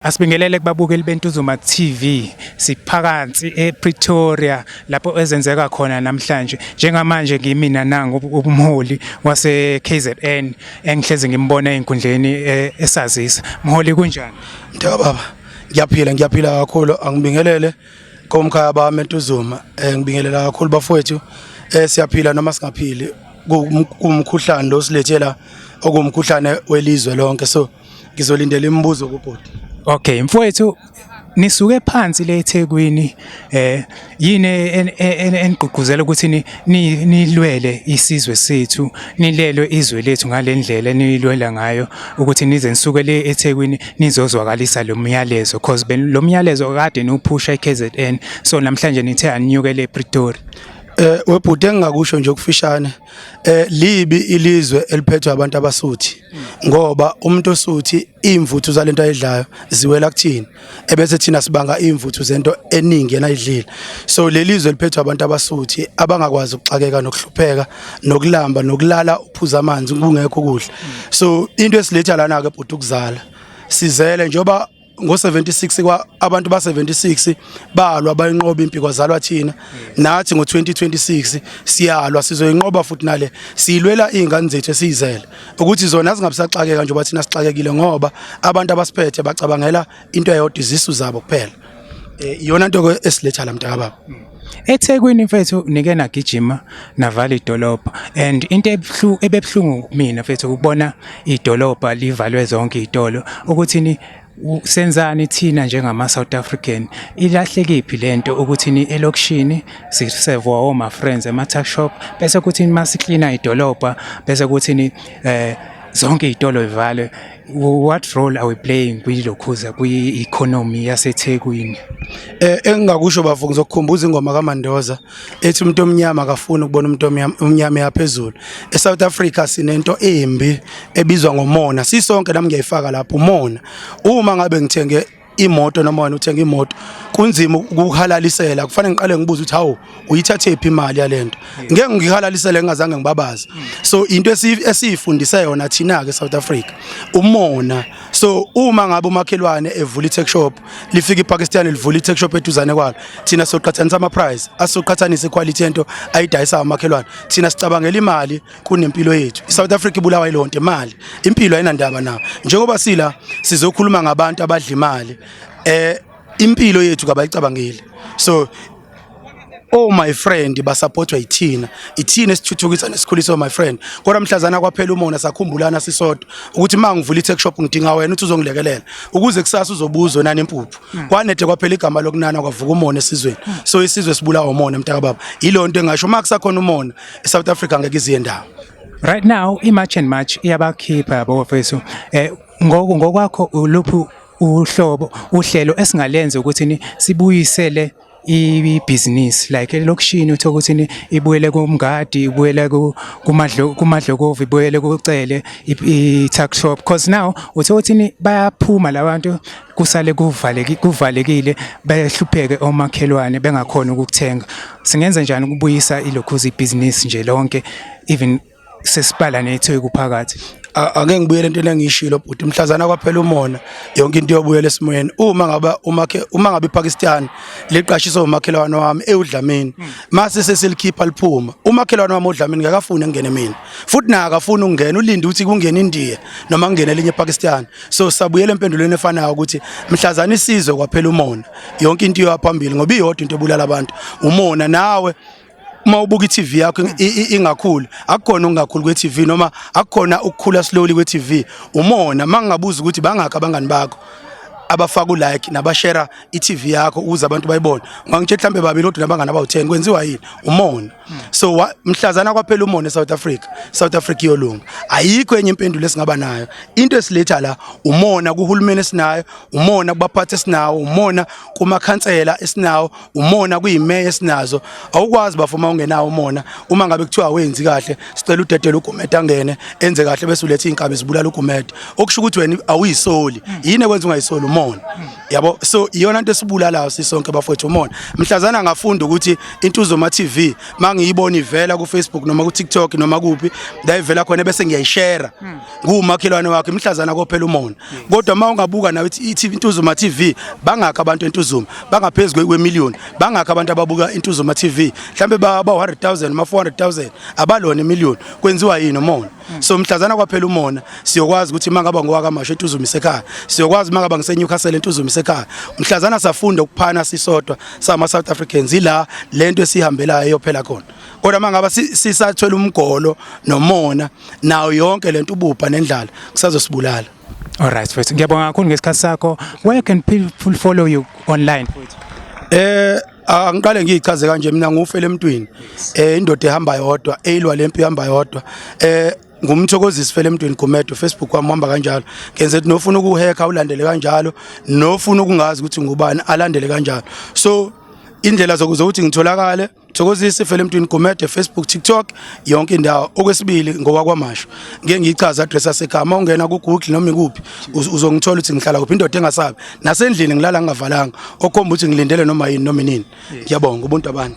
Asibingelele kubabukeli beNtuzuma TV siphakathi ePretoria lapho ezenzeka khona namhlanje njengamanje ngimina nangu umholi wase KZN engihlezi ngimbona einkundleni esazisa mholi kunjani Mthaka baba ngiyaphila kakhulu angibingelele komkhaya bami eNtuzuma ngibingelela kakhulu bafowethu siyaphila noma singaphili kumkhuhlane lo silethela okumkhuhlane welizwe lonke so ngizolindela imibuzo kubhodi. Okay mfowethu nisuke phansi le eThekwini yini enigqugquzela ukuthi nilwele isizwe sethu nilelwe izwe lethu ngalendlela nilwela ngayo ukuthi nize nisuke le eThekwini nizozwakalisa lo myalezo because lo myalezo kade niuphusha eKZN so namhlanje nithe aninyukele ePretoria. Webhuti engakusho nje ukufishane libi ilizwe eliphethwe abantu abasuthi ngoba umuntu osuthi imvuthu zalento ayidlayo ziwela kuthina ebese thina sibanga imvuthu zento eningi enayidlile so lelizwe liphethwe abantu abasuthi abangakwazi ukuxakeka nokuhlupheka nokulamba nokulala uphuza amanzi kungekho kudla so into esiletha lana ke bhuti ukuzala sizele njoba ngo76 kwa abantu ba76 balwa bayinqoba impi kwazalwa thina nathi ngo2026 siyalwa sizoyinqoba futhi nale silwela izingane zethu esizele ukuthi zona zingabisaxakeka nje bathina sixakekile ngoba abantu abasiphethe bacabangela into eyodwa izisu zabo kuphela iyona into esiletha la mntaka baba. eThekwini mfethu nike nagijima navala idolobha and into ebebhlungu mina mfethu ukubona idolobha livalwe zonke izitolo ukuthi senzani thina njengama South African ilahlekiphi lento ukuthi ni elokishini siserve oma friends ema tuck shop bese kuthi masiklina idolobha bese kuthi ni zonke izitolo ivale. What role are we playing kwilokhuza kwi-economy yaseThekwini? Engingakusho bafu ngizokukhumbuza ingoma kaMandoza ethi umuntu omnyama akafuni ukubona umuntu omnyama yaphezulu. eSouth Africa sinento embi ebizwa ngomona sisonke nami ngiyayifaka lapho umona uma ngabe ngithenge imoto noma wena uthenga imoto kunzima ukuhalalisela kufanele ngiqale ngibuza ukuthi hawo uyithathe iphi imali yalento ngeke ngihalalisele ngingazange ngibabaza so into esifundise yona thina ke South Africa umona so uma ngabe umakhelwane evula i-tech shop lifika iPakistan livula i-tech shop eduzane kwalo thina soqhathanisa ama price asoqhathanisa iquality yento ayidayisa umakhelwane thina sicabangela imali kunempilo yethu iSouth Africa ibulawa yilonto imali impilo ayinandaba nayo njengoba sila sizokhuluma ngabantu abadla imali impilo yethu kabayicabangeli so oh my friend basupportwa ithina esithuthukisa nesikhulisa my friend kodwa mhlazana kwaphela umona sakhumbulana sisodwa ukuthi mangivula i-tech shop ngidinga wena uthi uzongilekelela ukuze kusasa uzobuzwa nani impuphu kwanede kwaphela igama lokunana kwavuka umona esizweni so isizwe sibulawa umona mntaka baba yilonto engasho makusakhona umona eSouth Africa ngeke iziye ndawo. Right now imatch and match iyabakhipha yabo mfethu ngokwakho uluphu uhlelo esingalenza ukuthi sibuyisele ibusiness like elokishini uthola ukuthi ibuyele kumngadi ibuyele kumadlokovu ibuyele kucele i-tuck shop because now uthola ukuthi bayaphuma labantu kusale kuvalekile behlupheke omakhelwane bengakhona ukuthenga singenza njani ukubuyisa ilokhuza ibusiness nje lonke even sesibala nethu kuphakathi. Ake ngibuyele into engishilo bhuti mhlazana kwaphela umona yonke into yobuyela esimoyeni uma ngabe iPakistan liqashisa umakhelwane wami eUdlamini mase sesilikhipha liphuma umakhelwane wami uDlamini ngakafuni ngene mina futhi naye akafuni ukungena ulinde ukuthi kungena India noma ngene elinye ePakistan so sabuyela empendulweni efanayo ukuthi mhlazana isizwe kwaphela umona yonke into yaphambili ngoba iyodwa into ebulala abantu umona nawe uma ubuka iTV yakho ingakhulu akukhona ungakhulu kweTV noma akukhona ukukhula slowly kweTV umona mangingabuza ukuthi bangaka abangani bakho abafaka ulike nabashare iTV yakho ukuze abantu bayibone ngangithe mhlambe babili kodwa nabangani abawu10 kwenziwa yini umona so mhlazana kwaphela umona eSouth Africa iyolunga ayikho enye impendulo esingaba nayo into esiletha la umona kuhulumeni esinayo umona kubaphathi esinawo umona kumakhansela esinawo umona kuyimeya esinazo awukwazi bafuma ungenawo umona uma ngabe kuthiwa wenzi kahle sicela udedela uGumede angene enze kahle bese ulethe inkabi zibulala uGumede okusho ukuthi wena awuyisoli yini ekwenza ungayisoli umona yabo. So iyona into esibulalayo sisonke bafowethu umona. Mhlazana ngafunda ukuthi Intuzuma TV mangiyibona ivela ku Facebook noma ku TikTok noma kuphi ndayivela khona bese ngiyayishare ngumakhelwane wakhe mhlazana kophela umona. Kodwa mawungabuka nawe Intuzuma TV bangakho abantu Intuzuma bangaphezulu kwe-1,000,000 bangakho abantu ababuka Intuzuma TV mhlambe ba 100,000 ma 400,000 abalona 1,000,000 kwenziwa yini umona. So mhlazana kwaphela umona siyokwazi ukuthi mangaba ngowakamasho Intuzuma isekhaya siyokwazi mangaba ngiseNewcastle Intuzuma isekhaya mhlazana safunda ukuphana sisodwa sama South Africans ila lento esihambelayo phela khona. Kodwa mangaba sisathola umgolo nomona nawo yonke lento ubupha nendlala kusazosibulala. All right mfethu, ngiyabonga kakhulu ngesikhathi sakho. Where can people follow you online mfethu? Angiqale ngiyichaze kanje mina ngufele emntwini indoda ehamba yodwa eyilwa lempi ihamba yodwa ngumthokozisi fele emntwini Gumedo Facebook wami hamba kanjalo ngenze ukuthi nofuna ukuheka ulandele kanjalo nofuna ukungazi ukuthi ngubani alandele kanjalo. So indlela zokuthi ngitholakale Thokozisi fele emntwini Gumedo Facebook TikTok yonke indawo. Okwesibili ngowakwamasho ngeke ngiyichaza address yasekhaya ungena ku Google noma ikuphi uzongithola ukuthi ngihlala kuphi indoda engasabi nasendlini ngilala ngingavalanga okhomba ukuthi ngilindele noma yini noma inini. Ngiyabonga ubuntu abantu.